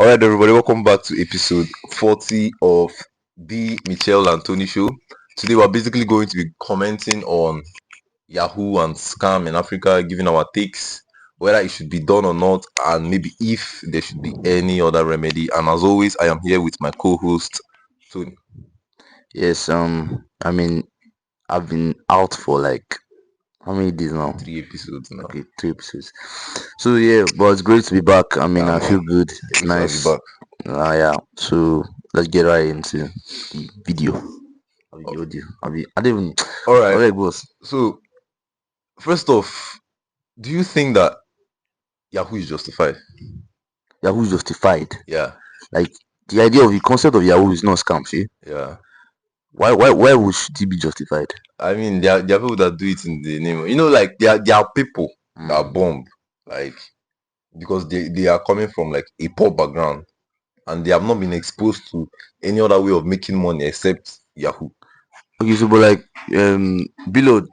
All right, everybody, welcome back to episode 40 of the Michelle and Tony Show. Today, we're basically going to be commenting on Yahoo and scam in Africa, giving our takes, whether it should be done or not, and maybe if there should be any other remedy. And as always, I am here with my co-host, Tony. Yes, I've been out for like how many days now? 3 episodes now. Okay, 3 episodes. So yeah, but it's great to be back. I feel good. It's Good to have nice. you back. Yeah. So let's get right into the video. The audio. I don't even. All right. Alright, boss. So, first off, do you think that Yahoo is justified? Yahoo is justified. Yeah, Like the idea of the concept of Yahoo is not scam, see? yeah. Why should it be justified? I mean, there are people that do it in the name. Like there are people that bomb, like because they are coming from like a poor background and they have not been exposed to any other way of making money except Yahoo. Okay, so but like Bilo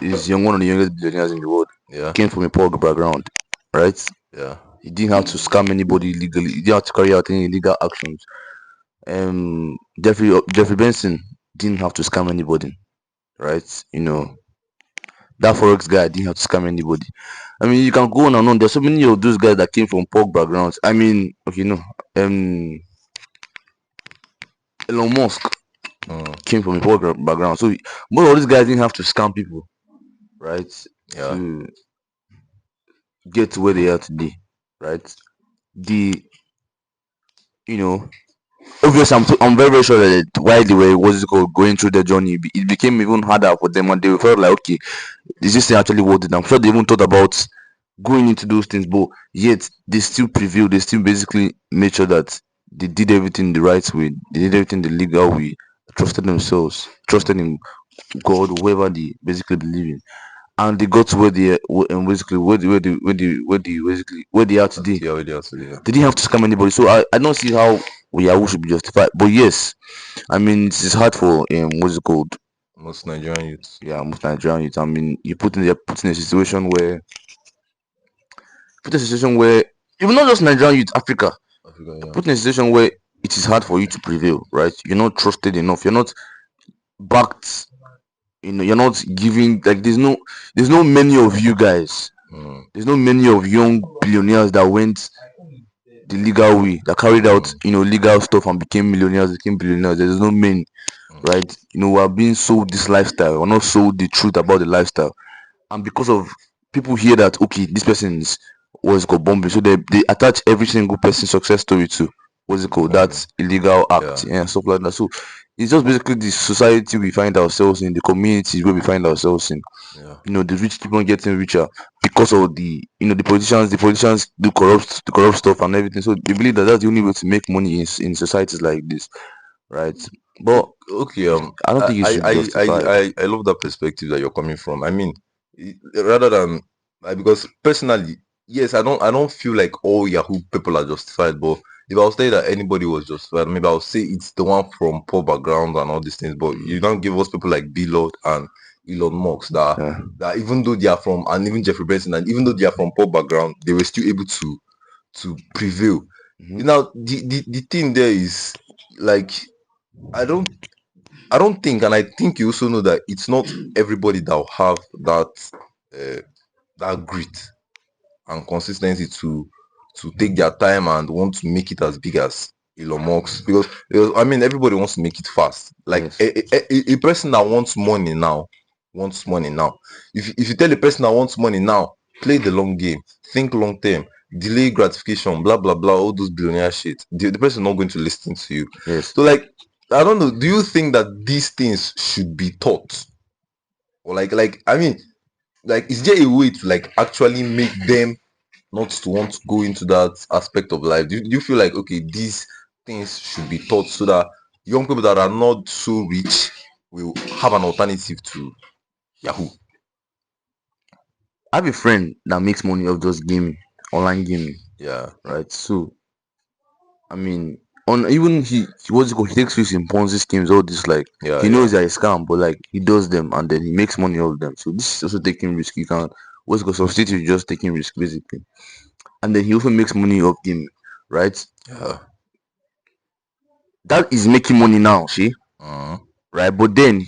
is one of the youngest billionaires in the world. Yeah, Came from a poor background, right? yeah. He didn't have to scam anybody illegally. He didn't have to carry out any illegal actions. Jeffrey Benson didn't have to scam anybody, right? That forex guy didn't have to scam anybody. I mean, you can go on and on. There's so many of those guys that came from poor backgrounds. I mean, okay, no, Elon Musk came from a poor background, so most of these guys didn't have to scam people, right? Yeah. To get to where they are today, right? Obviously, I'm very, very sure that while they were going through their journey, it became even harder for them, and they felt like, okay, is this thing actually worth it? I'm sure they even thought about going into those things, but yet they still prevailed. They still basically made sure that they did everything the right way. They did everything the legal way. Trusted themselves, trusted in God, whoever they basically believe in, and they got to where they basically where they are today. Yeah, where they are today. They didn't have to scam anybody, so I don't see how Yahoo should be justified. But yes, I mean it's hard for what's it called? Most Nigerian youths. Yeah, most Nigerian youths. I mean, you're put in a situation where even not just Nigerian youth, Africa, yeah. Put in a situation where it is hard for you to prevail, right? You're not trusted enough. You're not backed. You're not giving, like, there's no many of you guys. There's no many of young billionaires that went the legal way, that carried out legal stuff and became millionaires, became billionaires. There's no many, right? We're being sold this lifestyle. We're not sold the truth about the lifestyle, and because of people hear that, okay, this person is what's it called, bombing, so they attach every single person's success story to what's it called, that illegal act, and stuff like that. So it's just basically the society we find ourselves in, the communities where we find ourselves in. The rich keep on getting richer because of the politicians do corrupt stuff and everything. So they believe that that's the only way to make money in societies like this, right? But okay, I don't think it should be justified. I love that perspective that you're coming from. I mean, rather than because personally, yes, I don't feel like all Yahoo people are justified, but if I was saying that anybody was justified, maybe I would say it's the one from poor background and all these things. But you don't give us people like B-Lord and Elon Musk that even though they are from, and even Jeffrey Benson, and even though they are from poor background, they were still able to prevail. Now the thing there is, like, I don't think, and I think you also know that it's not everybody that will have that grit and consistency to take their time and want to make it as big as Elon Musk, because I mean everybody wants to make it fast. Like a person that wants money now. If you tell a person that wants money now, play the long game, think long term, delay gratification, blah blah blah, all those billionaire shit, the person not going to listen to you. Yes. So, like, I don't know, do you think that these things should be taught? Or like I mean, like, is there a way to like actually make them not to want to go into that aspect of life? Do you feel like, okay, these things should be taught so that young people that are not so rich will have an alternative to Yahoo? I have a friend that makes money off just gaming, online gaming. Yeah. Right. So, I mean, he takes risks in Ponzi schemes, all this, like, he knows that it's scam, but like he does them and then he makes money off them. So this is also taking risk. You can substitute just taking risk basically, and then he also makes money off gaming. right? Yeah. That is making money now, see, Mm. right? But then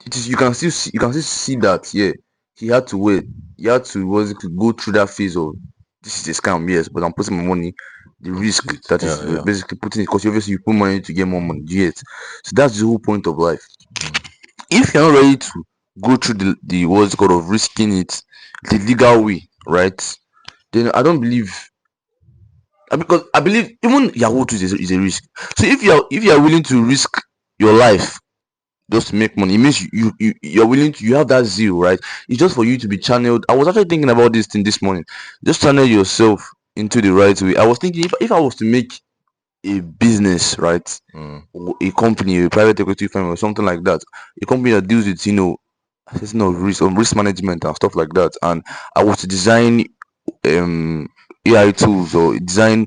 it is, you can still see that, yeah, he had to wait. He had to go through that phase of, this is a scam, yes, but I'm putting my money, the risk Shit. that is Yeah, yeah. basically putting it, because obviously you put money to get more money, yes. So that's the whole point of life. Mm. If you're not ready to go through the what's it called of risking it the legal way, right? Then I don't believe, because I believe even Yahoo too is a risk. So if you're willing to risk your life just to make money, it means you're willing to, you have that zeal, right? It's just for you to be channeled. I was actually thinking about this thing this morning. Just channel yourself into the right way. I was thinking, if I was to make a business, right? Mm. Or a company, a private equity firm or something like that, a company that deals with, assessing of risk management and stuff like that, and I was to design um AI tools, or design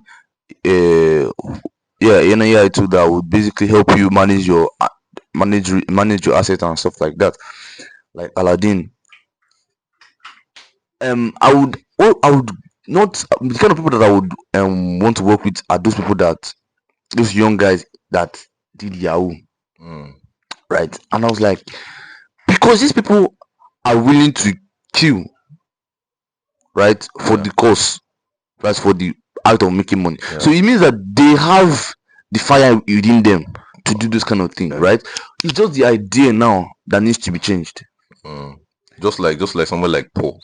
uh yeah, an AI tool that would basically help you manage your manage your assets and stuff like that, like Aladdin. I would not, the kind of people that I would want to work with are those people that, those young guys that did Yahoo, Mm. right? And I was like, because these people are willing to kill, right, for Yeah. the cause, right, for the act of making money. So Yeah. it means that they have the fire within them to do this kind of thing, Yeah. right? It's just the idea now that needs to be changed. Mm. Just like someone like Paul.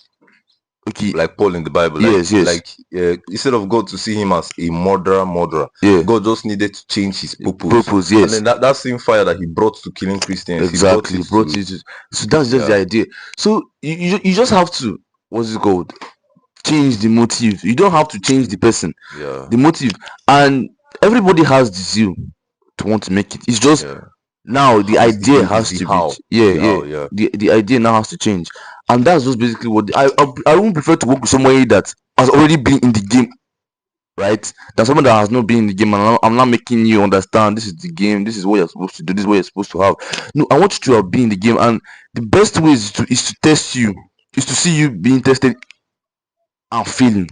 Okay. Like Paul in the Bible, Yes. instead of God to see him as a murderer, Yeah. God just needed to change his purpose. Purpose. And Yes. then that same fire that he brought to killing Christians, he brought Exactly. it Brought to, it. So that's just the yeah, idea. So you just have to, what's it called? Change the motive. You don't have to change the person, yeah, the motive. And everybody has the zeal to want to make it. It's just, yeah. now the It's idea it's has the to be how, yeah, it's the yeah, how, yeah. the idea now has to change. And that's just basically what I won't prefer to work with somebody that has already been in the game, right, than someone that has not been in the game, and I'm not making you understand, this is the game, this is what you're supposed to do, this is what you're supposed to have. No, I want you to have been in the game, and the best way is to test you, is to see you being tested and failing,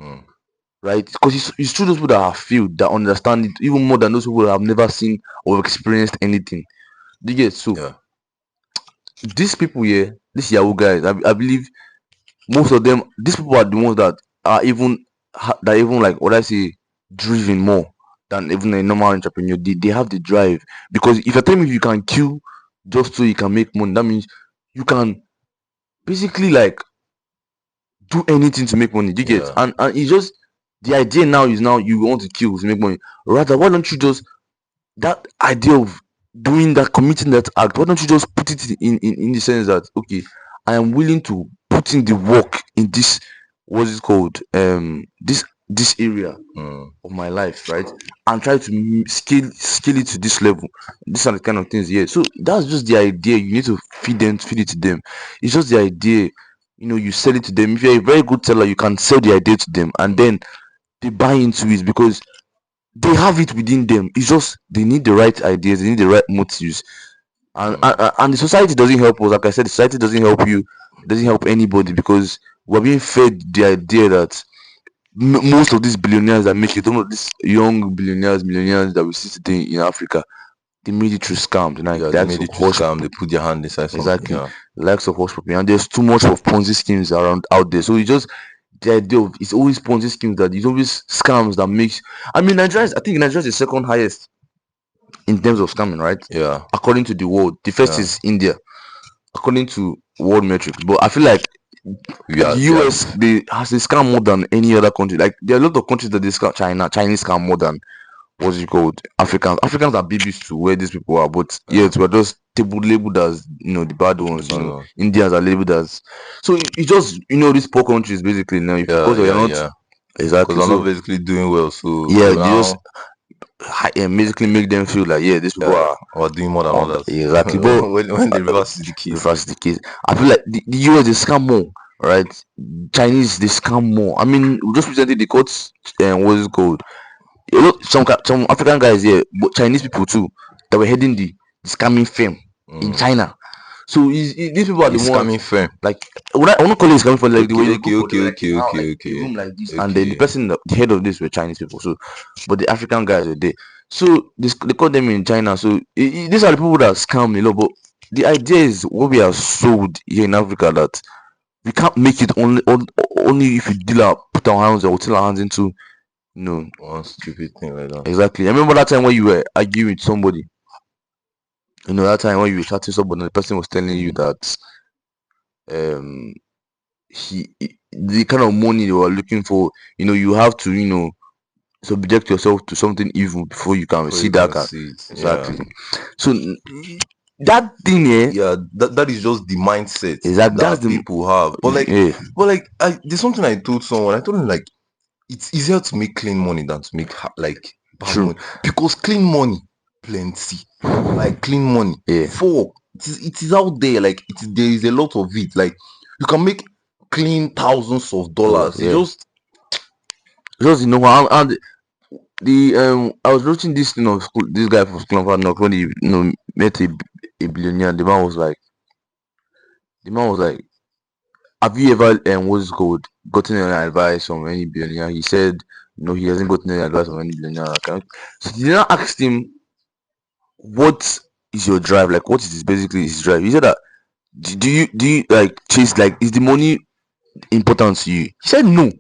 Mm. right? Because it's through those people that have failed that understand it even more than those people that have never seen or experienced anything. Do you get? So Yeah. these people here, these Yahoo guys, I believe most of them, these people are the ones that are even that even, like, what I say, driven more than even a normal entrepreneur. They have the drive, because if you're telling me you can kill just so you can make money, that means you can basically, like, do anything to make money. Do you get? Yeah. And it's just, the idea now is, now you want to kill to make money. Rather, why don't you just, that idea of doing that, committing that act, why don't you just put it in the sense that, okay, I am willing to put in the work in this, what's it called, this area Mm. of my life, right, and try to scale it to this level. These are the kind of things, yeah. So that's just the idea. You need to feed it to them. It's just the idea. You sell it to them. If you're a very good seller, you can sell the idea to them, and then they buy into it, because they have it within them. It's just they need the right ideas, they need the right motives, and the society doesn't help us. Like I said, the society doesn't help you, doesn't help anybody, because we're being fed the idea that most of these billionaires that make it, some of these young millionaires that we see today in Africa, they made it through scams, like Yeah, the they likes made of it to hush, scam. They put their hand inside something. exactly, Yeah. the likes of hush puppy, and there's too much of Ponzi schemes around out there. So it's just the idea of, it's always Ponzi schemes, that it's always scams that makes. I mean, I think Nigeria is the second highest in terms of scamming, right? Yeah. According to the world, the first Yeah. is India, according to world metrics. But I feel like Yeah. the Yeah. US, they has they scam more than any other country. Like, there are a lot of countries that they scam. Chinese scam more than, what's it called, Africans are babies to where these people are, but Yeah. yet we're just labeled as, the bad The ones. bad one. Indians are labeled as, so it's just, these poor countries basically now, Yeah. because you're Yeah. not, Yeah. Because exactly. I'm not So basically doing well. So yeah, they you just now, basically make them feel like, yeah, these people yeah, are or doing more than on others. exactly. But When the reverse is the case. reverse the case, I feel like the US, they scam more, right? Chinese, they scam more. I mean, we just recently they caught, what's it called, some African guys here, but Chinese people too, that were heading the scamming firm in Mm. China. So these people are the It's ones coming firm. like I won't call it scamming for like the way they Okay, go for okay, like okay, okay, like a okay, room like this, and then the okay. person the head of this were Chinese people. So, but the African guys were there. So they call them in China. So these are the people that scam a lot. But the idea is what we are sold here in Africa that we can't make it only if we put our hands or put our hands into One stupid thing like that. exactly. I remember that time when you were arguing with somebody. That time when you were chatting somebody, the person was telling you that um the kind of money they were looking for, you have to subject yourself to something evil before you can Before see you that can kind. see it. Yeah. Exactly. So that thing here, Yeah, that is just the mindset exactly, that's that the people have. yeah, There's something I told someone. I told him like it's easier to make clean money than to make like bad true. money, because clean money plenty, like clean money Yeah, for it is out there, like there is a lot of it, like you can make clean thousands of dollars. dollars. It's Yeah, just just and the I was watching this thing of school. This guy from School of Hard Knocks when he met a billionaire. The man was like, have you ever what's it called gotten any advice from any billionaire? He said no, he hasn't gotten any advice from any billionaire. So they now asked him, what is your drive? Like, what is basically his drive? He said that, do you like chase, like, is the money important to you? He said no.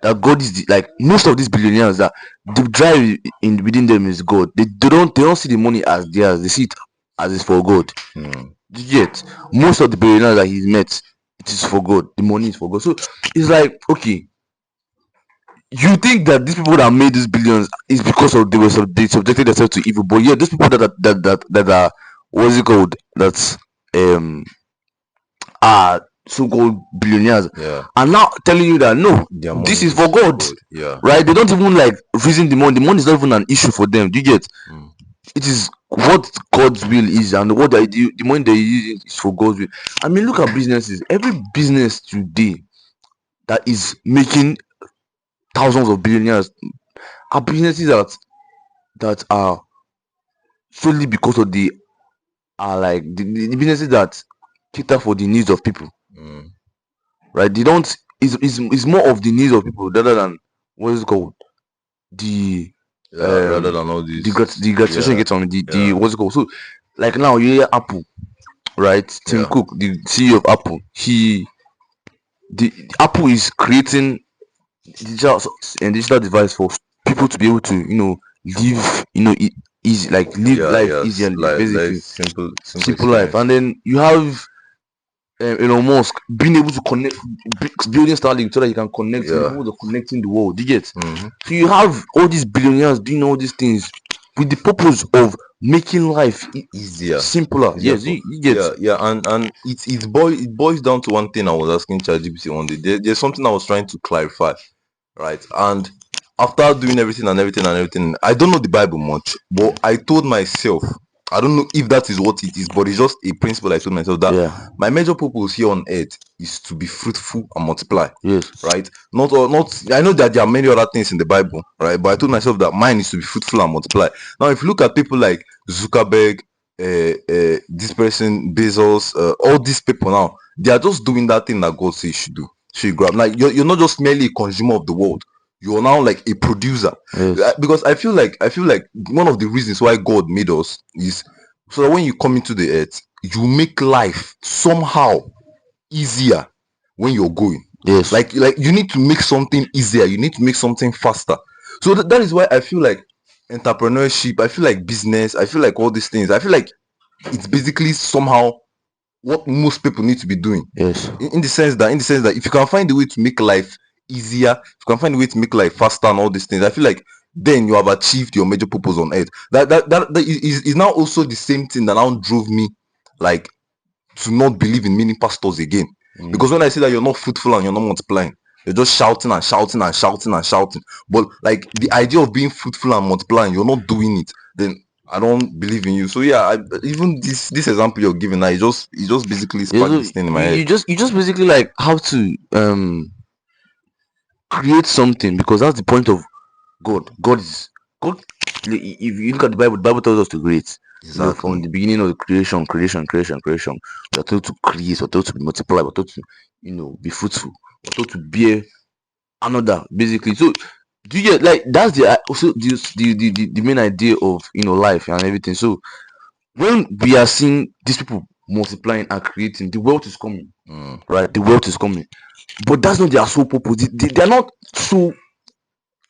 That God is like most of these billionaires, that the drive in within them is God. They don't see the money as theirs. They see it as it's for God. mm, Yet most of the billionaires that he's met, it is for God. The money is for God. So it's like, okay, you think that these people that made these billions is because of they subjected themselves to evil, but yeah, those people that are, what's it called, that's um are so-called billionaires, yeah, are now telling you that no, their this money is for is for God, God. Yeah. right? They don't even like reason the money. The money is not even an issue for them. Do you get? Mm, It is what God's will is, and what they do, the money they use is for God's will. I mean, look at businesses. Every business today that is making thousands of billionaires are businesses that are solely because of the are like the businesses that cater for the needs of people, mm, right? They don't is more of the needs of people rather than what is it called, the yeah, rather than all these. the gratification you Yeah, get on the yeah, what's it called. So like now you hear Apple, right? Tim yeah, Cook, the CEO of Apple, the Apple is creating digital and digital device for people to be able to live easy, like live yeah, life yes, easier, like basically simple simple life. experience. And then you have Elon Musk being able to connect, building Starlink so that you can connect, to be Yeah. able to connecting the world. You get? Hmm. So you have all these billionaires doing all these things with the purpose of making life Easier. simpler. Easier Yes, for you get? yeah, and it boils down to one thing I was asking ChatGPT one day. There's something I was trying to clarify, right? And after doing everything, I don't know the Bible much, but I told myself, I don't know if that is what it is, but it's just a principle I told myself, that Yeah. my major purpose here on earth is to be fruitful and multiply, Yes. right? Not I know that there are many other things in the Bible, right? But I told myself that mine is to be fruitful and multiply. Now, if you look at people like Zuckerberg, this person Bezos, all these people now, they are just doing that thing that God says you should do. So you grab, like, you're not just merely a consumer of the world, you're now like a producer. Yes. Because I feel like one of the reasons why God made us is so that when you come into the earth, you make life somehow easier when you're going. Yes. Like you need to make something easier, you need to make something faster. So that is why I feel like entrepreneurship, I feel like business, I feel like all these things, I feel like it's basically somehow what most people need to be doing, Yes. in the sense that if you can find a way to make life easier, if you can find a way to make life faster and all these things, I feel like then you have achieved your major purpose on earth. That is now also the same thing that now drove me, like, to not believe in many pastors again. Because when I say that you're not fruitful and you're not multiplying, you're just shouting and shouting and shouting and shouting. But like the idea of being fruitful and multiplying, you're not doing it, then I don't believe in you. So yeah, even this example you're giving now, it just basically Yeah, sparked so this thing in my you, head. you just basically like have to create something, because that's the point of God. God is God. If you look at the Bible tells us to create. From Exactly. the beginning of the creation, we're told to create, we're told to multiply, we're told to, be fruitful, we're told to bear another, basically. So, do you get, like, that's the also the main idea of, life and everything. So, when we are seeing these people multiplying and creating, the wealth is coming, Mm. right? The wealth is coming, but that's not their sole purpose. They are not so,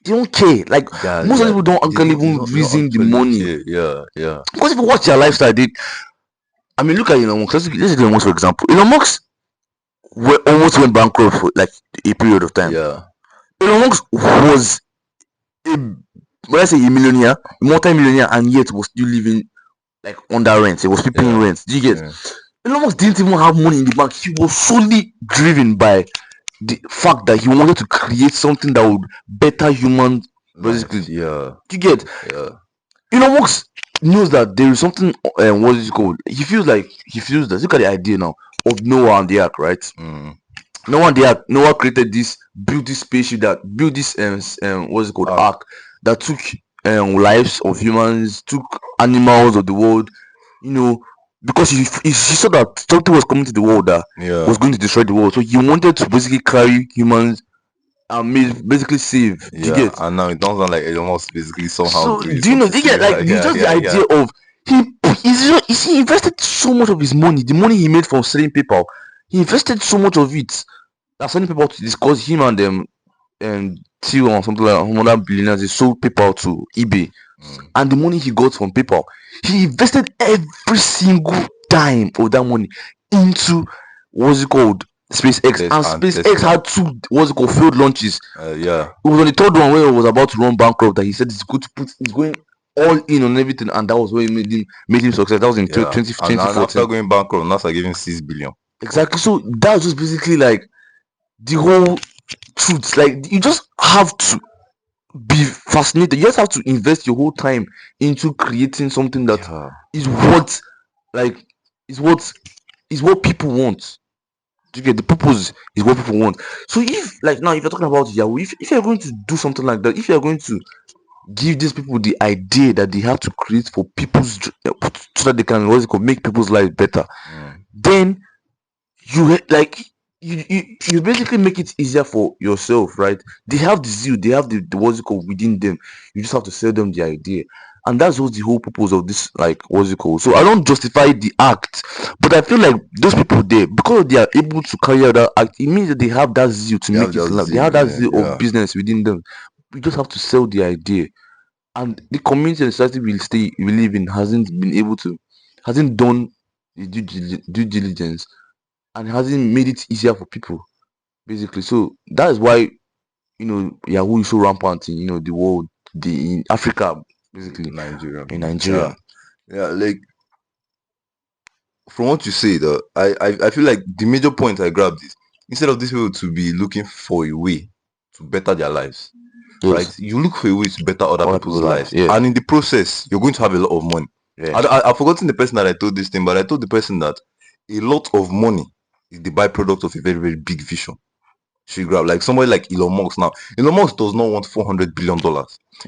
they don't care. Like, Yeah, most of the yeah. people don't actually They even don't, reason the actually money, care. Yeah, yeah, because if you watch their lifestyle, I mean, look at Elon Musk. Let's take Elon Musk for example. Elon Musk almost went bankrupt for like a period of time. yeah. Elon Musk was a, when I say a millionaire, multi-millionaire, and yet was still living like under rent. He was paying Yeah, rent. Do you get? yeah. Elon Musk didn't even have money in the bank. He was solely driven by the fact that he wanted to create something that would better human, basically. Life. Yeah, Do you get? yeah. Elon Musk knows that there is something. What is it called? He feels that. Look at the idea now of Noah and the ark, right? Mm. Noah created this, built this spaceship, that built this what's it called, Arc. ark, that took lives of humans, took animals of the world, you know, because he saw that something was coming to the world that Yeah, was going to destroy the world. So he wanted to basically carry humans and basically save. Do you yeah. get? And now it turns out like Elon Musk basically somehow So doing do you know? something Do you get, like, similar. the Yeah, just the yeah, yeah. idea of he he invested so much of his money, the money he made from selling paper, he invested so much of it. That's sending people to discuss him and them, and Theo or something like some other billionaires. They sold PayPal to eBay, Mm. and the money he got from PayPal, he invested every single dime of that money into, what's it called, SpaceX. And And SpaceX Tesla. had two, what's it called, failed launches. Yeah, It was on the third one where it was about to run bankrupt that he said he's going all in on everything, and that was what made him success. That was in yeah. 20, And after 2014. going bankrupt, NASA gave him 6 billion. Exactly. So that was just basically like the whole truth. Like, you just have to be fascinated. You just have to invest your whole time into creating something that Yeah, is what, like, is what is what people want. Do you get? The purpose is what people want. So if, like, now, if you're talking about Yahoo, if you're going to do something like that, if you're going to give these people the idea that they have to create for so that they can, what's it called, make people's lives better, mm. then like, you basically make it easier for yourself, right? They have the zeal, they have the what's it called within them. You just have to sell them the idea, and that's what the whole purpose of this, like, what's it called. So I don't justify the act, but I feel like those people there, because they are able to carry out that act, it means that they have that zeal to They make have it that love. They zeal have in that it. zeal of Yeah, business within them. We just have to sell the idea, and the community and society we live in hasn't done the due diligence, and hasn't made it easier for people, basically. So that is why, Yahoo is so rampant in, the world, in Africa, basically, Nigeria. in Yeah, Nigeria. yeah. Like from what you say, though, I feel like the major point I grabbed is instead of these people to be looking for a way to better their lives, right? Yes, You look for a way to better other other people's people's lives. lives, Yeah, and in the process, you're going to have a lot of money. yeah, I've forgotten the person that I told this thing, but I told the person that a lot of money is the byproduct of a very, very big vision. She grab like somebody like Elon Musk now. Elon Musk does not want $400 billion. hmm,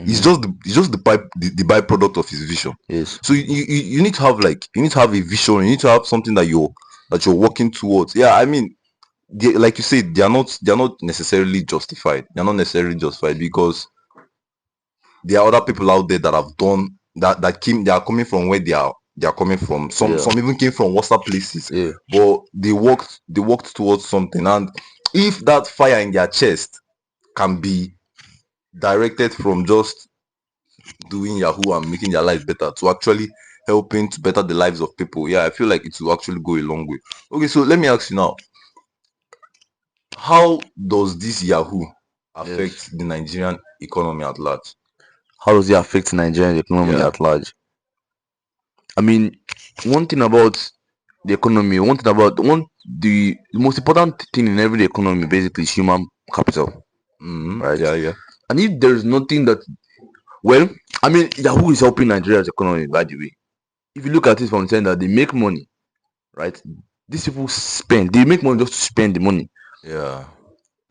It's just the byproduct of his vision. yes, So you need to have like you need to have a vision. You need to have something that you're working towards. Yeah, I mean, like you said, they are not necessarily justified. They're not necessarily justified because there are other people out there that have done they are coming from where they are coming from. yeah, Some even came from worse places, yeah, but they worked towards something. And if that fire in their chest can be directed from just doing Yahoo and making their lives better to actually helping to better the lives of people, yeah, I feel like it will actually go a long way. Okay, so let me ask you now, how does this Yahoo yes. affect the Nigerian economy at large? How does it affect Nigerian economy Yeah. at large? I mean, one thing about the economy, the most important thing in every economy basically is human capital, right? Yeah, yeah. And if there is nothing that, well, I mean, Yahoo is helping Nigeria's economy, by the way. If you look at it from saying that they make money, right? These people spend, they make money just to spend the money. Yeah.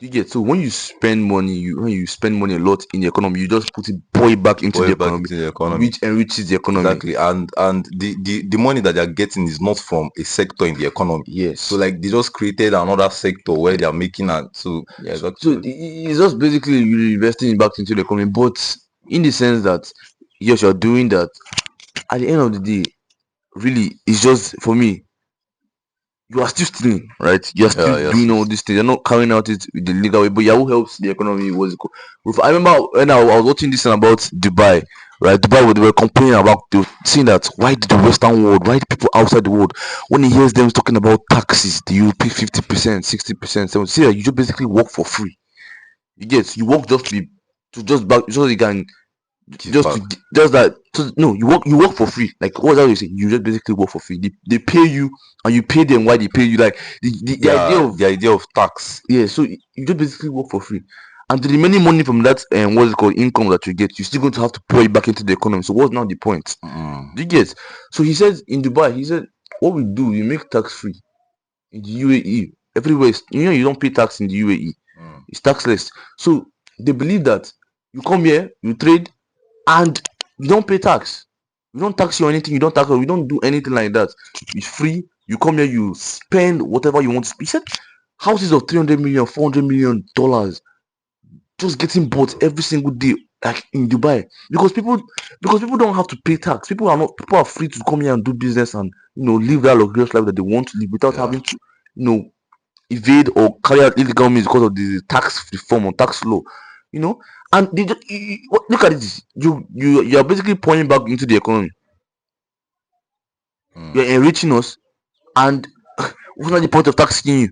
You get, so when you spend money, when you spend money a lot in the economy, you just pour it back into Pour the it back economy, into the economy. which enriches the economy. Exactly, and the money that they're getting is not from a sector in the economy. Yes. So like they just created another sector where they are making, and so yeah, So exactly. it's just basically you investing back into the economy, but in the sense that yes, you're doing that. At the end of the day, really, it's just for me. You are still stealing, right? You are still Yeah, doing yes. all these things. You're not carrying out it the legal way. But Yahoo helps the economy. I remember when I was watching this thing about Dubai, right? Dubai, they were complaining about, they were saying that why did the Western world, why the people outside the world, when he hears them talking about taxes, do you pay 50%, 60%, 70%? See that you just basically work for free. You get, you work just to be, to just back, so you can Give just back. to just that, so no, you work for free. Like what that you say, you just basically work for free. They pay you and you pay them why they pay you. Like the idea Yeah, of, the idea of tax. yeah, so you just basically work for free, and the remaining money from that what's it called, income that you get, you're still going to have to pour it back into the economy. So what's now the point? Mm. Do you get? So he said in Dubai, he said what we do, we make tax free in the UAE. Everywhere you don't pay tax in the UAE. Mm. It's taxless. So they believe that you come here, you trade, and you don't pay tax. We don't tax you or anything. You don't tax. We don't do anything like that. It's free. You come here, you spend whatever you want to. He said houses of 300 million, 400 million dollars just getting bought every single day, like in Dubai, because people don't have to pay tax. People are free to come here and do business and live that luxurious life that they want to live without Yeah. having to you know evade or carry out illegal means because of the tax reform or tax law, you know. And they just, look at this. You are basically pouring back into the economy. Mm. You're enriching us, and what's not the point of taxing you?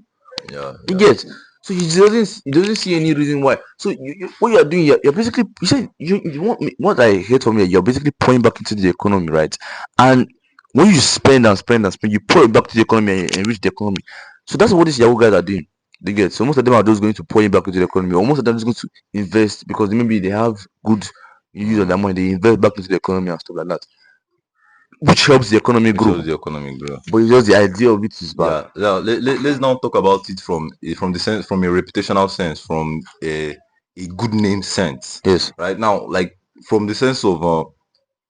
Yeah. You Yeah. get. So he doesn't see any reason why. So what you are doing, you're basically, you say you want me, what I hate from you, you're basically pouring back into the economy, right? And when you spend and spend and spend, you pour it back to the economy and enrich the economy. So that's what these Yahoo guys are doing. They get, so most of them are just going to pour it back into the economy, or most of them are just going to invest because maybe they have good use of their Mm. money. They invest back into the economy and stuff like that, which helps the economy Which grow. was the economic growth. But it's just the idea of it is bad. Yeah. Yeah. Let's now talk about it from the sense, from a reputational sense, from a good name sense. Yes. Right now, like from the sense of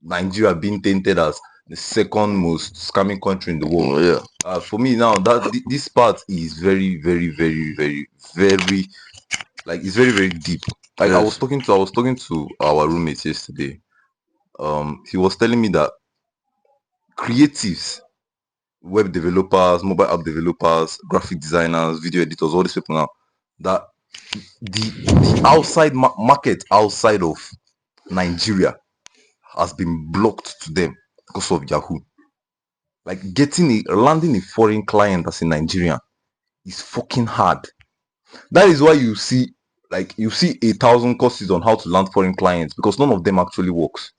Nigeria being tainted as the second most scamming country in the world. Oh yeah. For me now, that this part is very, very, very, very, very, like it's very, very deep. Like Yes. I was talking to our roommates yesterday. He was telling me that creatives, web developers, mobile app developers, graphic designers, video editors, all these people now, that the outside market outside of Nigeria has been blocked to them because of Yahoo. Like landing a foreign client as a Nigerian is fucking hard. That is why you see 1,000 courses on how to land foreign clients, because none of them actually works.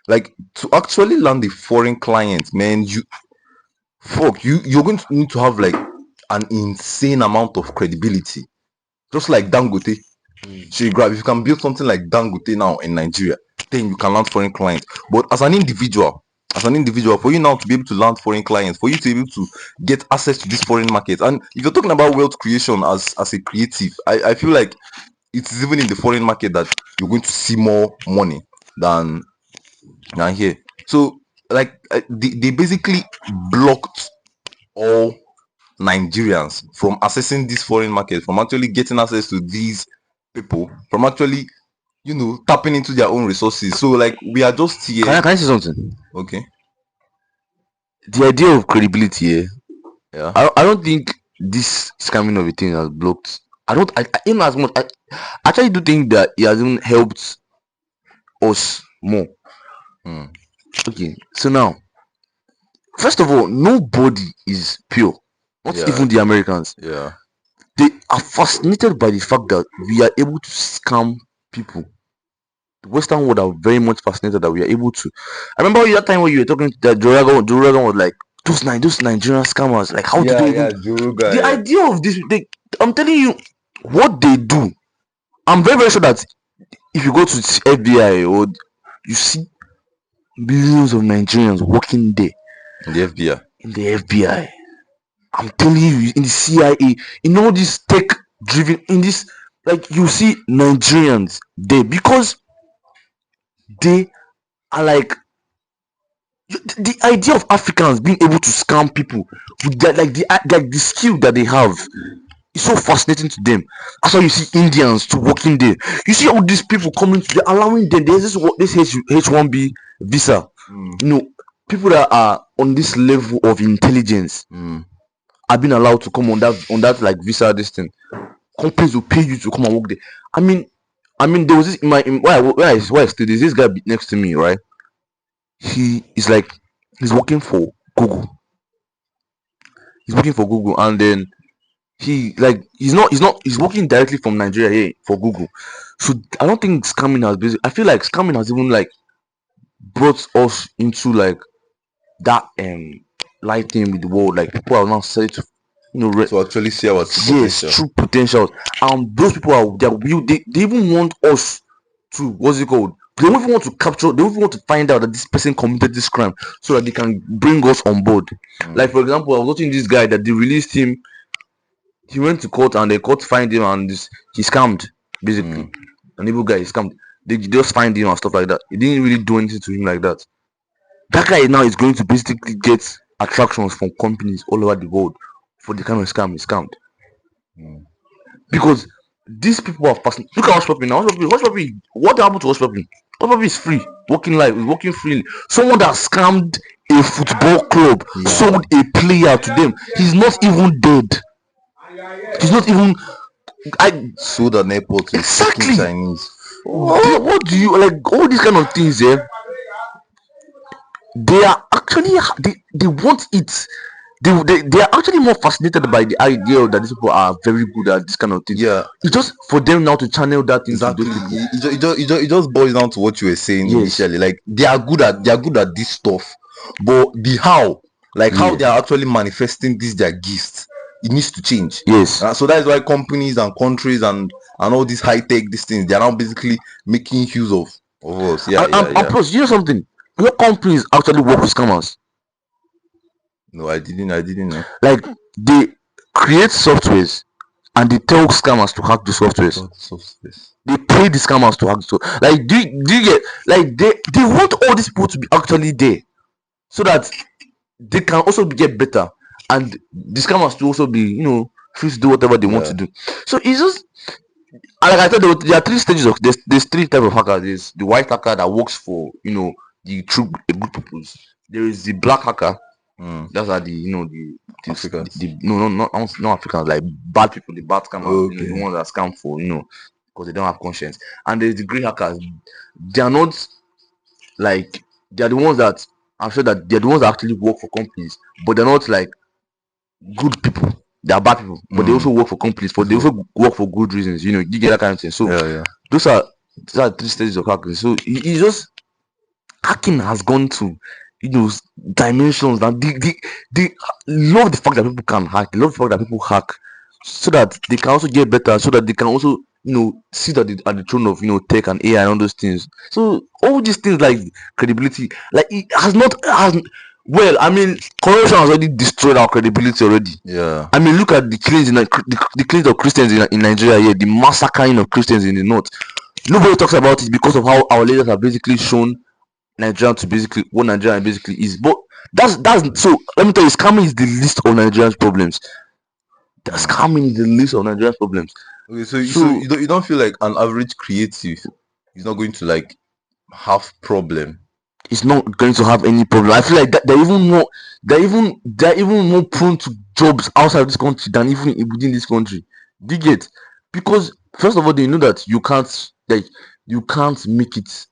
Like to actually land a foreign client, man, you're going to need to have like an insane amount of credibility. Just like Dangote. So if you can build something like Dangote now in Nigeria, then you can land foreign clients. But as an individual, for you now to be able to land foreign clients, for you to be able to get access to this foreign market, and if you're talking about wealth creation as a creative, I feel like it's even in the foreign market that you're going to see more money than here. So like they basically blocked all Nigerians from accessing this foreign market, from actually getting access to these people, from actually tapping into their own resources. So like we are just here. Can I say something? Okay. The idea of credibility, Yeah. I don't think this scamming of a thing has blocked. I don't. Even as much. I actually do think that it has even helped us more. Hmm. Okay, so now, first of all, nobody is pure. Not Yeah. even the Americans. Yeah. They are fascinated by the fact that we are able to scam people. The Western world are very much fascinated that we are able to. I remember that time when you were talking to that Joe Rogan was like, those Nigerian scammers, like how do they even, Juruga, the idea of this, I'm telling you what they do. I'm very, very sure that if you go to FBI or you see millions of Nigerians working there in the FBI. in the FBI, I'm telling you, in the CIA, in all this tech driven, in this like you see Nigerians there because they are like the idea of Africans being able to scam people with that, like the skill that they have is so fascinating to them. That's why you see Indians to working there. You see all these people coming to, they're allowing them. There's this H1B visa. You know, people that are on this level of intelligence are being allowed to come on that like visa. This thing, companies will pay you to come and work there. I mean, there was this in my where I stayed. There's this guy next to me, right? He is like he's working for Google. He's working for Google, and then he's working directly from Nigeria here for Google. So I don't think scamming has been. I feel like scamming has even like brought us into like that light thing with the world. Like people are now starting to To actually see our true yes, potential. true potentials. Those people are they even want us to what's it called? They don't even want to capture. They don't even want to find out that this person committed this crime so that they can bring us on board. Like for example, I was watching this guy that they released him. He went to court and the court find him and he scammed basically. An evil guy, he scammed. They just find him and stuff like that. He didn't really do anything to him like that. That guy now is going to basically get attractions from companies all over the world for the kind of scam he scammed. Because these people are fascinating. Look at Hush Puppy now. Hush Puppy, what happened to Hush Puppy? Hush Puppy is free, working live, working freely. Someone that scammed a football club, sold a player to them. He's not even dead. He's not even. Sold an airport to Exactly. Chinese. What do you like? All these kind of things, yeah. They are actually they want it. They are actually more fascinated by the idea that these people are very good at this kind of thing. Yeah, It's just for them now to channel that into exactly. those people. It just boils down to what you were saying Yes. initially. Like they are good at this stuff, but the how, like how Yeah. they are actually manifesting this their gifts, it needs to change. Yes. So that is why companies and countries and all these high tech these things, they are now basically making use of us. Yeah, And plus, you know something? Your companies actually work with scammers. No, I didn't know. Like they create softwares and they tell scammers to hack the softwares. They pay the scammers to hack the software. Like do you get like they want all these people to be actually there so that they can also get better and the scammers to also be free to do whatever they want to do. So it's just like I said, there are three stages of there's three types of hackers. There's the white hacker that works for the true good purpose. There is the black hacker. That's are the Africans. not Africans, like bad people, the bad scammers, Okay. the ones that scam for because they don't have conscience. And there's the grey hackers. They are not like they are the ones that I'm sure that they're the ones that actually work for companies, but they're not like good people. They are bad people, but they also work for companies. They also work for good reasons. You get that kind of thing. So those are three stages of hacking. So it's just hacking has gone to dimensions that they love the fact that people can hack. They love the fact that people hack so that they can also get better, so that they can also sit at the throne of tech and AI and all those things. So all these things like credibility, like it has well, I mean, corruption has already destroyed our credibility already. Yeah. I mean, look at the killings the killings of Christians in Nigeria here, the massacring of Christians in the north. Nobody talks about it because of how our leaders have basically shown Nigeria to basically what Nigeria basically is. But that's so let me tell you, scamming is the least of Nigeria's problems. Scamming is the least of Nigeria's problems. Okay, so you don't feel like an average creative is not going to like have problem. It's not going to have any problem. I feel like they're even more prone to jobs outside this country than even within this country. Do you get? Because first of all, they know that you can't make it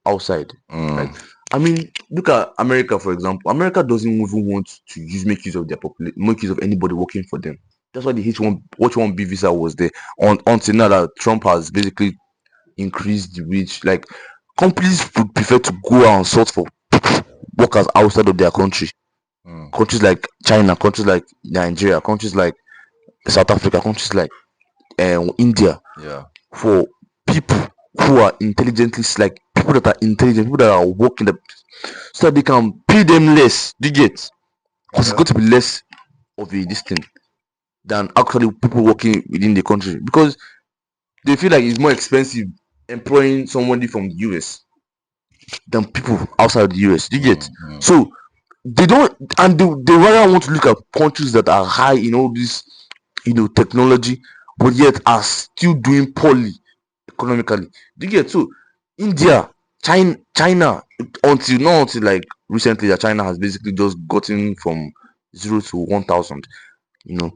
outside. Like, I mean, look at America, for example. America doesn't even want to make use of their population, make use of anybody working for them. That's why the H1B visa was there until now that Trump has basically increased the reach. Like companies would prefer to go out and sort for workers outside of their country. Countries like China, countries like Nigeria, countries like South Africa, countries like India. Yeah. For people who are intelligently, like people that are intelligent, people that are working, so that they can pay them less. Do you get? Because it's going to be less of a this thing than actually people working within the country. Because they feel like it's more expensive employing somebody from the US than people outside the US. You get? Mm. So they don't, and they rather want to look at countries that are high in all this, technology, but yet are still doing poorly economically. Do you get? So India, China, until not until like recently, that China has basically just gotten from 0 to 1,000. You know,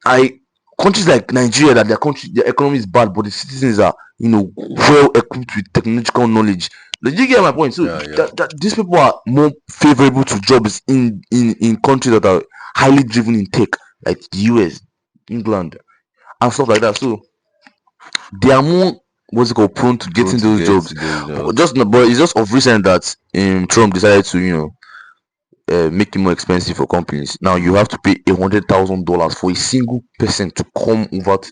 I countries like Nigeria, that their economy is bad, but the citizens are, well equipped with technological knowledge. Like, you get my point? So Yeah. that these people are more favorable to jobs in countries that are highly driven in tech, like the US, England, and stuff like that. So they are more, what's it called, prone to Prone getting to those get jobs. those But jobs. but it's just of recent that Trump decided to, make it more expensive for companies. Now you have to pay $100,000 for a single person to come over to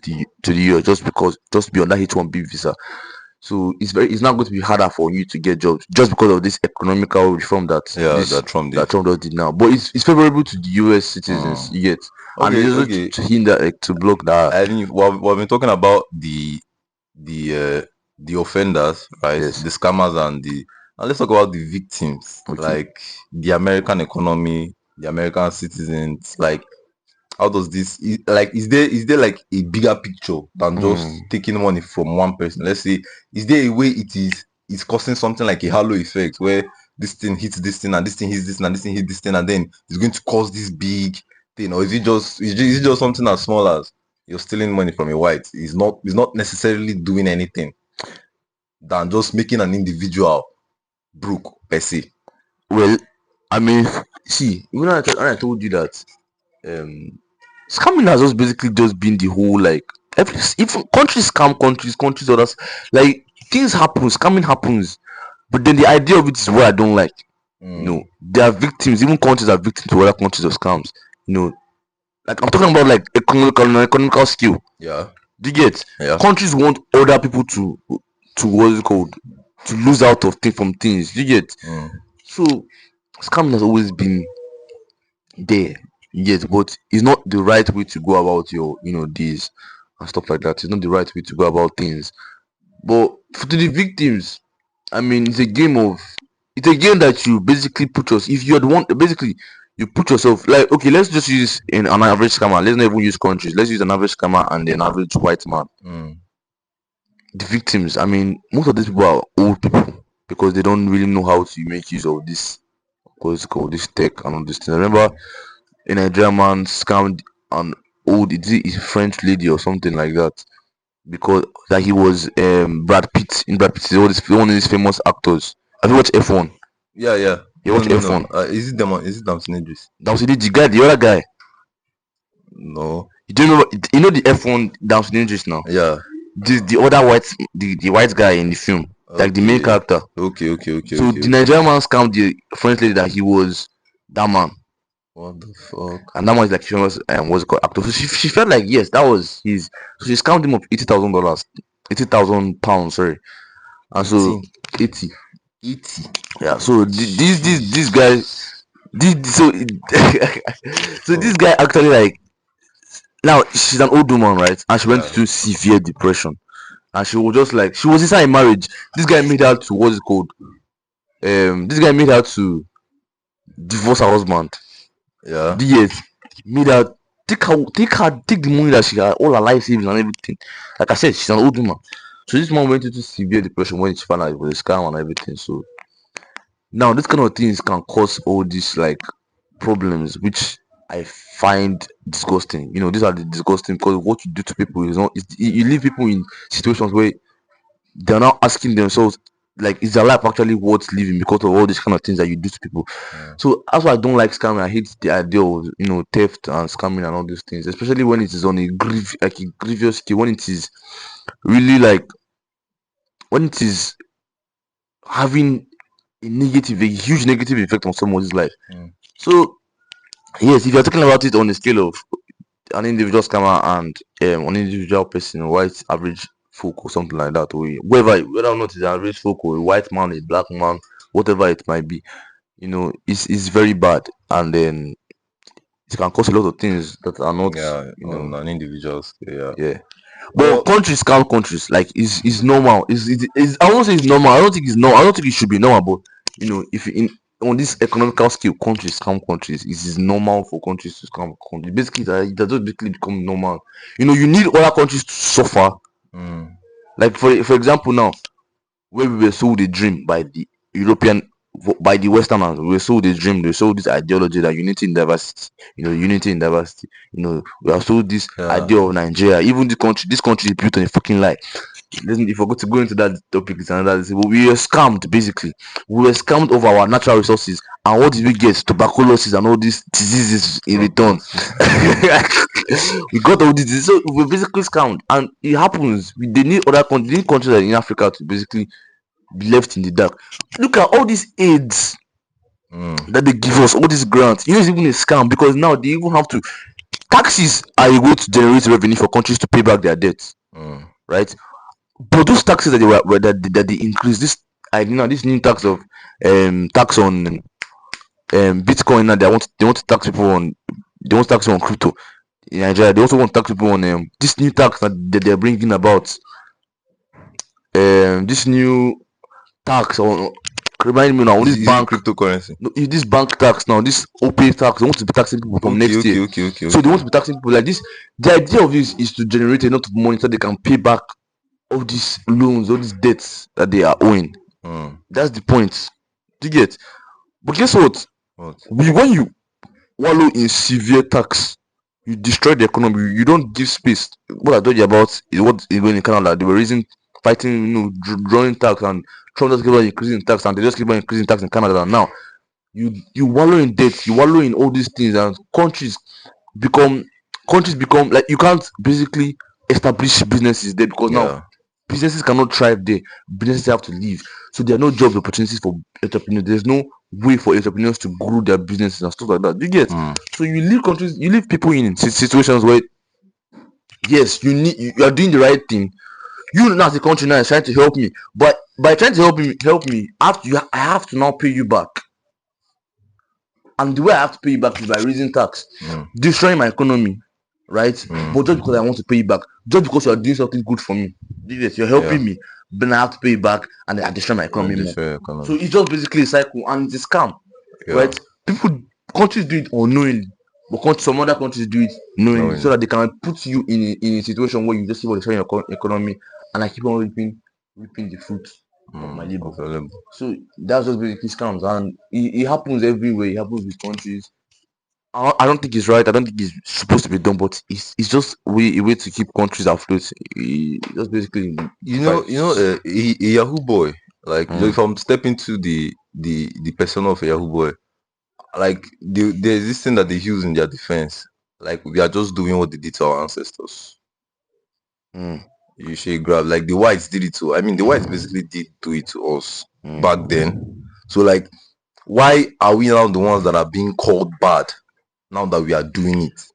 the US, just to be on that H-1B visa. So it's not going to be harder for you to get jobs just because of this economical reform Yeah, that Trump that did. Trump just did now. But it's favorable to the US citizens, Mm. you get, and Okay, it's also okay. to hinder, like, to block that. I think we've been talking about the the offenders, right? Yes. The scammers and the now let's talk about the victims, Okay. like the American economy, the American citizens. Like, how does this like is there like a bigger picture than Mm. just taking money from one person? Let's say, is there a way it's causing something like a halo effect where this thing hits this thing and this thing hits this thing and this thing hits this thing and then it's going to cause this big thing? Or is it just something as small as you're stealing money from a white? It's not necessarily doing anything than just making an individual broke per se. Well, I mean, see, when I told you that, scamming has just basically just been the whole, like, if countries scam countries others, like, things happen, scamming happens, but then the idea of it is what I don't like. Mm. They are victims. Even countries are victims to other countries of scams. Like, I'm talking about, like, economical skill. Yeah. Do you get? Yeah. Countries want other people to what's it called, to lose out of from things. Do you get? Mm. So scamming has always been there, yes, but it's not the right way to go about your, days and stuff like that. It's not the right way to go about things. But to the victims, I mean, it's a game that you basically put yourself. If you're the one, basically, you put yourself, like, okay, let's just use in an average scammer. Let's not even use countries. Let's use an average scammer and an average white man. Mm. The victims, I mean, most of these people are old people because they don't really know how to make use of this, what's it called, this tech and all this thing. I remember a Nigerian man scammed an is a French lady or something like that, because that he was Brad Pitt. In Brad Pitt is one of these famous actors. Have you watched F1? Yeah, yeah. You No, watch no, no. F1. Is it Damson Idris? That was the guy, the other guy. No. You don't know, the F1 down to now. Yeah. The other the white guy in the film, like the main Okay. character. Okay. So the Nigerian man scammed the French lady that he was that man. What the fuck? And that one is like famous, what's it called, actor. So she felt like, yes, that was his. So she scammed him of $80,000, £80,000, sorry. And so 18. 80, 80. yeah. So this guy, so so this guy actually, like, now she's an old woman, right? And she went Yeah. through severe depression, and she was just like, she was inside a marriage. This guy made her to, what's it called, this guy made her to divorce her husband. Yeah. Yes, made her take the money that she had, all her life savings and everything. Like I said, she's an old woman. So this man went into severe depression when she found out it was a scam and everything. So now this kind of things can cause all these, like, problems, which I find disgusting. These are the disgusting, because what you do to people is not. You leave people in situations where they're now asking themselves, like, is their life actually worth living because of all these kind of things that you do to people? Mm. So that's why I don't like scamming. I hate the idea of, theft and scamming and all these things, especially when it is on like a grievous scale, when it is really, like, when it is having a huge negative effect on someone's life. Mm. So yes, if you're talking about it on a scale of an individual scammer and an individual person, a white average folk or something like that, or whether or not it's an average folk or a white man, a black man, whatever it might be, it's very bad, and then it can cause a lot of things that are not, Yeah. On an individual scale. Yeah. yeah. But Well, countries count countries. Like is normal. Is I won't say it's normal. I don't think it's normal. I don't think it should be normal. But if you in on this economical scale, countries count countries. It is normal for countries to count countries. Basically, that just basically become normal. You need other countries to suffer. mm, Like for example, now where we were sold a dream by the European, by the Westerners, we were sold a dream. They sold this ideology that unity in diversity. Unity in diversity. We are sold this yeah. idea of Nigeria. Even this country is built on a fucking lie. Listen, if I go to go into that topic, it's another. We were scammed basically. We were scammed of our natural resources, and what did we get? Tuberculosis and all these diseases in return. We got all these diseases, so we were basically scammed, and it happens. They need other countries, they need countries like in Africa to basically be left in the dark. Look at all these aids Mm, that they give us, all these grants. It's even a scam because now they even have to. Taxes are a way to generate revenue for countries to pay back their debts, mm. right? But those taxes that they increase, this new tax of tax on Bitcoin, now they want to tax people on, they want to tax you on crypto in Nigeria. They also want to tax people on this new tax that they're bringing about, this new tax on, remind me now, on this Is it bank. cryptocurrency? No, this bank tax now, this OPay tax, they want to be taxing people from Okay, next year. okay, okay, okay, So they want okay. to be taxing people like this. The idea of this is to generate enough money so they can pay back all these loans, all these debts that they are owing. Mm, That's the point. Do you get? But guess what? what? When you wallow in severe tax, you destroy the economy. You don't give space. What I told you about is what is going in Canada. They were fighting, drawing tax, and Trump just keep on increasing tax, and they just keep on increasing tax in Canada. And now you wallow in debt, you wallow in all these things, and become countries become like you can't basically establish businesses there because now Yeah. businesses cannot thrive there. Businesses have to leave, so there are no job opportunities for entrepreneurs. There's no way for entrepreneurs to grow their businesses and stuff like that. You get? Mm, So you leave people in situations where, yes, you are doing the right thing. You now as a country now is trying to help me, but by trying to help me, I have to now pay you back. And the way I have to pay you back is by raising tax, mm, destroying my economy, right? mm. But just because I want to pay you back, just because you are doing something good for me, yes, you're Yeah. helping me, but then I have to pay you back, and then I destroy my economy more. Destroy So economy. it's just basically a cycle, and it's a scam, Yeah. right? Countries do it unknowingly, but some other countries do it knowingly, so that they can put you in a situation where you just keep on destroying your economy, and I keep on reaping the fruit of my labor. Available. So that's just basically scams, and it happens everywhere. It happens with countries. I don't think it's right. I don't think it's supposed to be done, but it's just a way to keep countries afloat. Just basically A Yahoo boy. Like, if Mm. I'm stepping to the persona of a Yahoo boy, like there's this thing that they use in their defense. Like, we are just doing what they did to our ancestors. Mm. You should grab, like, the whites did it to. I mean, the whites basically did do it to us back then. So, like, why are we now the ones that are being called bad now that we are doing it?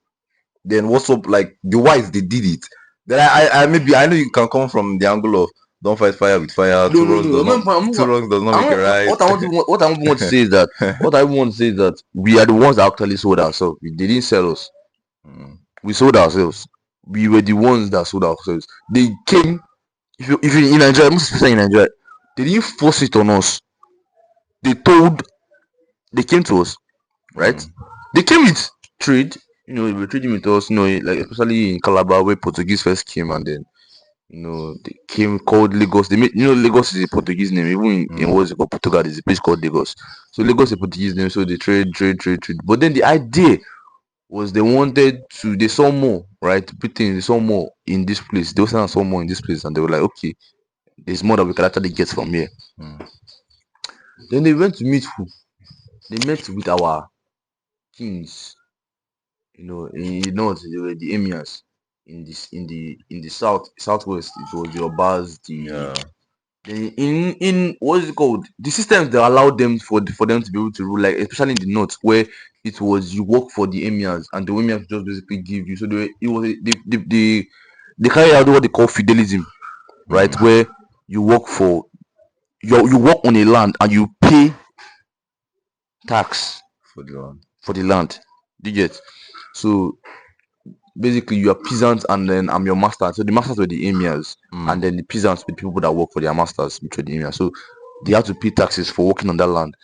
Then what's up? Like, the whites, they did it. Then I know you can come from the angle of don't fight fire with fire. No, no, no. Two wrongs does not make it right. What I want to say is that we are the ones that actually sold ourselves. They didn't sell us. Mm, We sold ourselves. We were the ones that sold ourselves. They came. If you in Nigeria, most especially in Nigeria, they didn't force it on us. They came to us, right? mm, They came with trade. They were trading with us. Like especially in Calabar where Portuguese first came, and then they came called Lagos. They made Lagos is a Portuguese name. Even in what's it called, Portugal, there's a place called Lagos. So Lagos is a Portuguese name. So they trade. But then the idea was they saw more, right? Britain, they saw more in this place. They also saw more in this place, and they were like, okay, there's more that we can actually get from here. mm, Then they went to meet who? They met with our kings. In the north, they were the emirs. In the southwest, it was the Obas. yeah. In what is it called? The systems that allowed them for them to be able to rule, like especially in the north, where it was you work for the emirs, and the emirs just basically give you. So they carry out what they call feudalism, right? Where you work for you work on a land and you pay tax For the land. for the land. Do you get? So basically you are peasants and then I'm your master. So the masters were the emirs, and then the peasants were the people that work for their masters, which were the emirs. So they had to pay taxes for working on that land,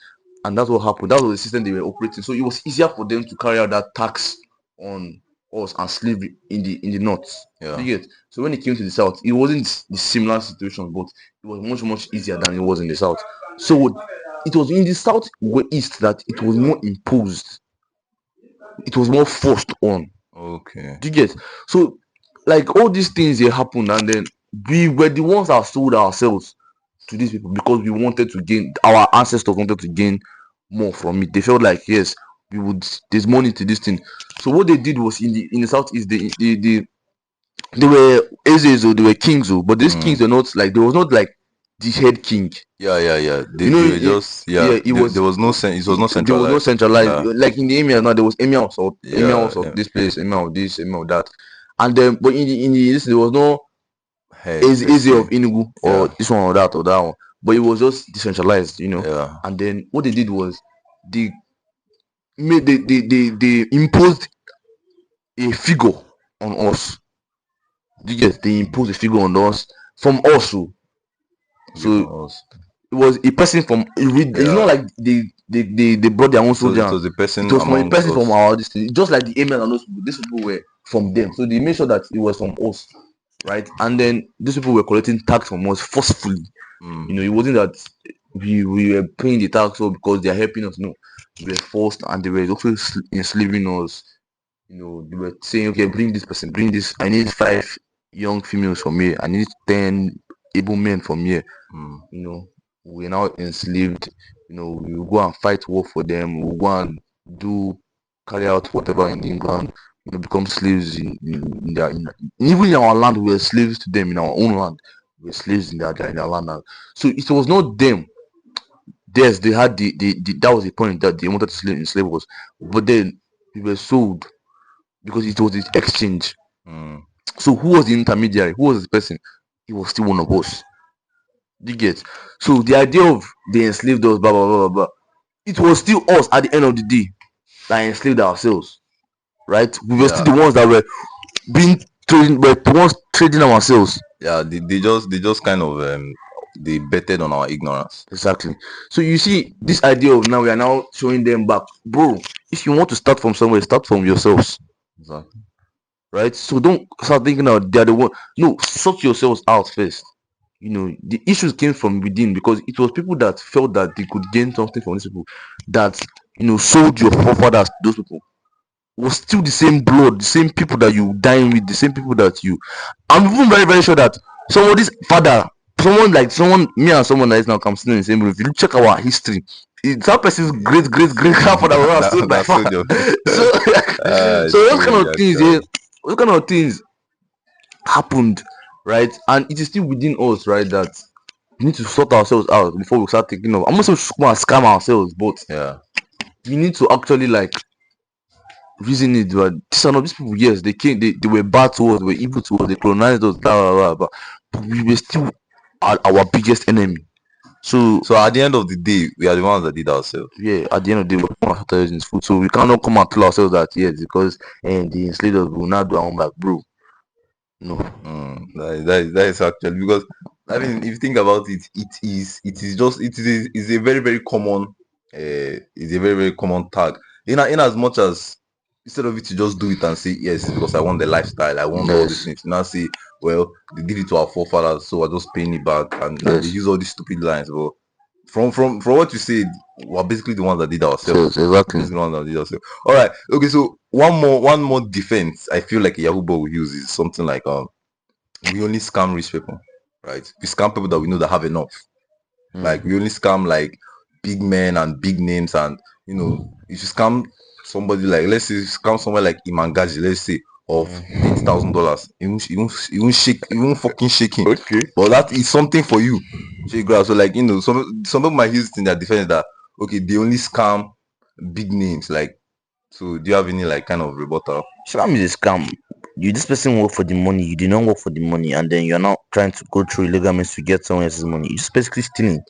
and that's what happened. That was the system they were operating. So it was easier for them to carry out that tax on us and slavery in the north. Yeah. You get? So when it came to the south, it wasn't the similar situation, but it was much easier than it was in the south. So it was in the south east that it was more imposed. It was more forced on. Okay. Do you get? So like all these things they happened, and then we were the ones that sold ourselves to these people because we wanted to gain. Our ancestors wanted to gain more from it. They felt like yes, we would. There's money to this thing. So what they did was in the southeast, they were Ezes, or they were kings, but these kings were not like, there was not like the head king. Yeah. They, You know, they were just it was, there was no it was not centralized. There was no centralized. Yeah. Like in the emir now, there was emir of emir of Yeah. this place, emir of this, emir of that, and then but in the this there was no Hey, Eze of Enugu or Yeah. this one or that, but it was just decentralized, Yeah. And then what they did was they made they imposed a figure on us. You get? They imposed a figure on us from us. So it was a person from. It's not like they brought their own soldiers. It was a person. It was from a person us. from our district, just like the email and those people. These people were from them, so they made sure that it was from us, right? And then these people were collecting tax from us forcefully. It wasn't that we were paying the tax all because they are helping us. No, we were forced, and they were also enslaving us. They were saying, okay, bring this person, bring this. I need 5 young females from here. I need 10 able men from here. We're now enslaved. We will go and fight war for them. We'll go and carry out whatever in England. Become slaves in even in our land. We were slaves to them in our own land. We were slaves in their land now. So it was not them. Yes, they had the that was the point that they wanted to enslave us, but then we were sold because it was the exchange. So who was the intermediary? Who was the person? He was still one of us. You get? So the idea of they enslaved us, blah blah blah blah blah. It was still us at the end of the day that enslaved ourselves, right? We were still the ones that were being trading, were the ones trading ourselves. Yeah, they just kind of they betted on our ignorance. Exactly. So you see, this idea of now we are now showing them back, bro. If you want to start from somewhere, start from yourselves. Exactly. Right. So don't start thinking that they're the one. No, sort yourselves out first. The issues came from within because it was people that felt that they could gain something from these people that sold your forefathers to those people. It was still the same blood, the same people that you dine with, the same people that you. I'm even very very sure that somebody's father, me and someone that is now come sitting in the same room. If you check our history, it's that person's great grandfather was sold by father. So those kind of things, those kind of things happened, right? And it is still within us, right, that we need to sort ourselves out before we start thinking of. I'm not saying we scam ourselves, but we need to actually reason it. But these people, yes, they came, they were bad to us, they were evil to us, they colonized us, blah blah blah, but we were still our biggest enemy. So at the end of the day, we are the ones that did ourselves. Yeah, at the end of the day, we're not using food, so we cannot come and tell ourselves that yes, because the enslaved us will not do our own back, bro. No. That is actually, because I mean, if you think about it, it is a very very common is a very very common tag. In as much as instead of it to just do it and say yes because I want the lifestyle, I want all these things. Now say, well, they did it to our forefathers, so I just paying it back, and they use all these stupid lines. But from what you said, we're basically the ones that did ourselves. Exactly. The ones that did ourselves. All right. Okay. So one more defense I feel like a Yahoo boy will use is something like we only scam rich people, right? We scam people that we know that have enough. Like we only scam like big men and big names, and if you scam somebody like, let's say, scam somewhere like Imangaji, let's say, of $30,000, it won't fucking shake him. Okay. But that is something for you. So like some people might use it in their defense that okay, they only scam big names. Like, so do you have any like kind of rebuttal? Scam is a scam. This person work for the money, you do not work for the money, and then you're not trying to go through illegal means to get someone else's money. You're just basically stealing,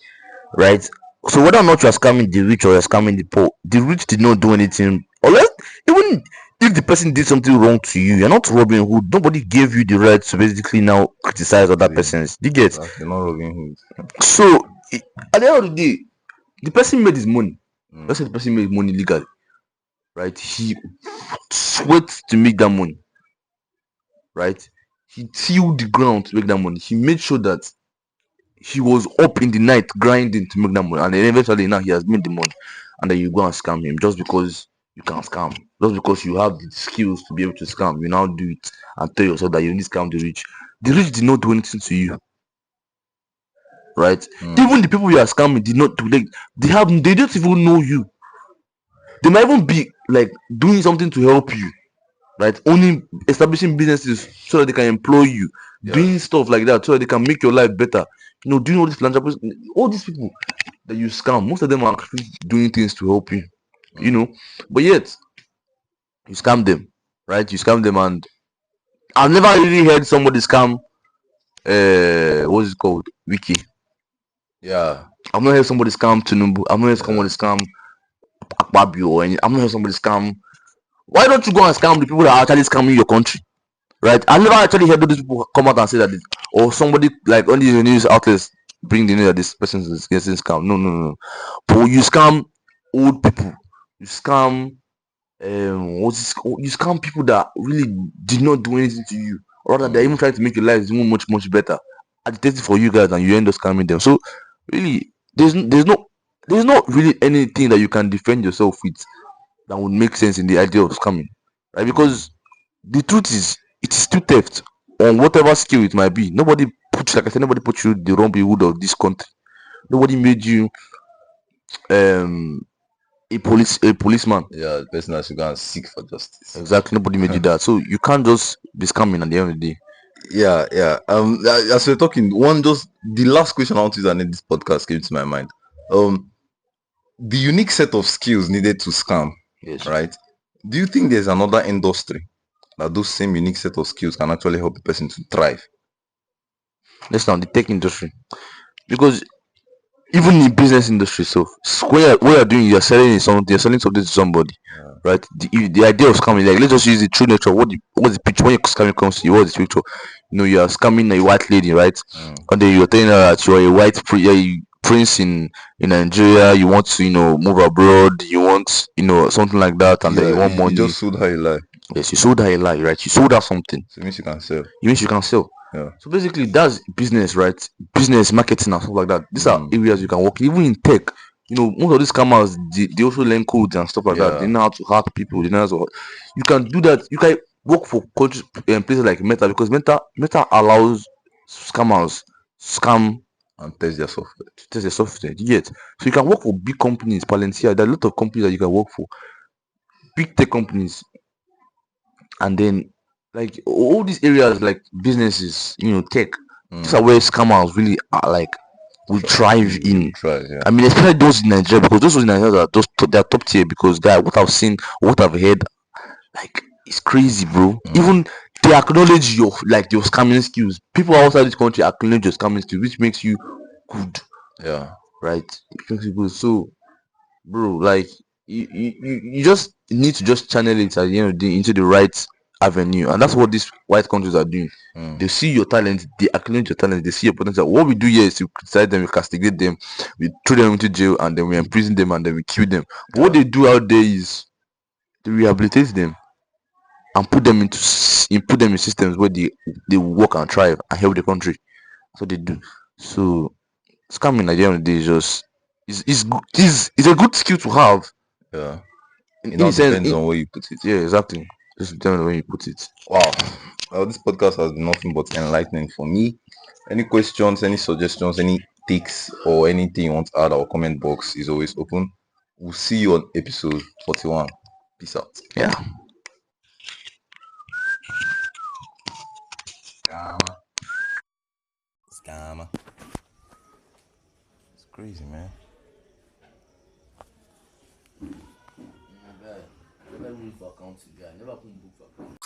right? So whether or not you're scamming the rich or you're scamming the poor, the rich did not do anything. Unless even if the person did something wrong to you, you're not Robin Hood. Nobody gave you the right to basically now criticize other persons. Do you get? Exactly, not Robin Hood. So at the end of the day, the person made his money. Mm. Let's say the person made money legally, right? He sweat to make that money, right? He tilled the ground to make that money. He made sure that he was up in the night grinding to make that money, and then eventually now he has made the money, and then you go and scam him just because you can scam, just because you have the skills to be able to scam. You now do it and tell yourself that you need to scam the rich. The rich did not do anything to you, right? Even the people you are scamming did not do. They don't even know you. They might even be like doing something to help you, right? Only establishing businesses so that they can employ you, doing stuff like that so that they can make your life better. Doing all these philanthropies, all these people that you scam, most of them are actually doing things to help you. But yet you scam them, right? You scam them, and I've never really heard somebody scam. What's it called? Wiki. Yeah. I've not heard somebody scam Tinubu. I've not heard somebody scam Akpabio or any. I've not heard somebody scam. Why don't you go and scam the people that are actually scamming your country? Right? I never actually heard those people come out and say that or somebody like only the news outlets bring the news that this person is getting scam. No, no, no. But you scam old people. You scam you scam people that really did not do anything to you. Or rather, they're even trying to make your life even much, much better. Agitating for you guys, and you end up scamming them. So really, there's not really anything that you can defend yourself with that would make sense in the idea of scamming. Right? Because the truth is it is still theft on whatever scale it might be. Nobody put, like I said, nobody put you the Robin Hood of this country. Nobody made you um a policeman. Yeah, the person that should go and seek for justice. Exactly, nobody made you that. So you can't just be scamming at the end of the day. Yeah. As we're talking, just the last question I want to use and then this podcast came to my mind. The unique set of skills needed to scam, Yes. right? Do you think there's another industry that those same unique set of skills can actually help a person to thrive? Let's now the tech industry. Because even in business industry, so what you're doing, you're selling something to somebody, right? The idea of scamming, like let's just use the true nature. What's the picture when you're scamming comes to you? What's the picture? You're scamming a white lady, right? And then you're telling her that you're a prince in Nigeria. You want to move abroad. You want something like that, and then you want money. You just sold her a lie. Yes, you sold her a lie, right? You sold her something. So it means you can sell. It means you can sell. Yeah. So basically, that's business, right? Business, marketing, and stuff like that. These are areas you can work. Even in tech, most of these scammers, they also learn codes and stuff like that. They know how to hack people. They know how to. You can do that. You can work for countries and places like Meta, because Meta allows scammers scam and test their software. Test their software. You get. So you can work for big companies, Palantir. There are a lot of companies that you can work for. Big tech companies, and then like all these areas like businesses, tech. These are where scammers really are like will thrive in. Yeah. I mean, especially those in Nigeria, because those in Nigeria are they're top tier. Because guy, what I've seen, what I've heard, like it's crazy, bro. Even they acknowledge your scamming skills. People outside this country acknowledge your scamming skills, which makes you good. Yeah. Right. It makes you good. So, bro, like you just need to just channel it at the end of the day into the right avenue, and that's what these white countries are doing. They see your talent, they acknowledge your talent, they see your potential. What we do here is to criticize them, we castigate them, we throw them into jail, and then we imprison them, and then we kill them. But what they do out there is to rehabilitate them and put them in systems where they work and thrive and help the country. That's what they do. So scamming at the end of the day is just is a good skill to have. Yeah. In a sense, depends on where you put it. Yeah, exactly. Just depends on where you put it. Wow. Well, this podcast has been nothing but enlightening for me. Any questions, any suggestions, any takes, or anything you want to add, our comment box is always open. We'll see you on episode 41. Peace out. Yeah. Scammer. It's crazy, man. Never move for account, guy. Never put book for account.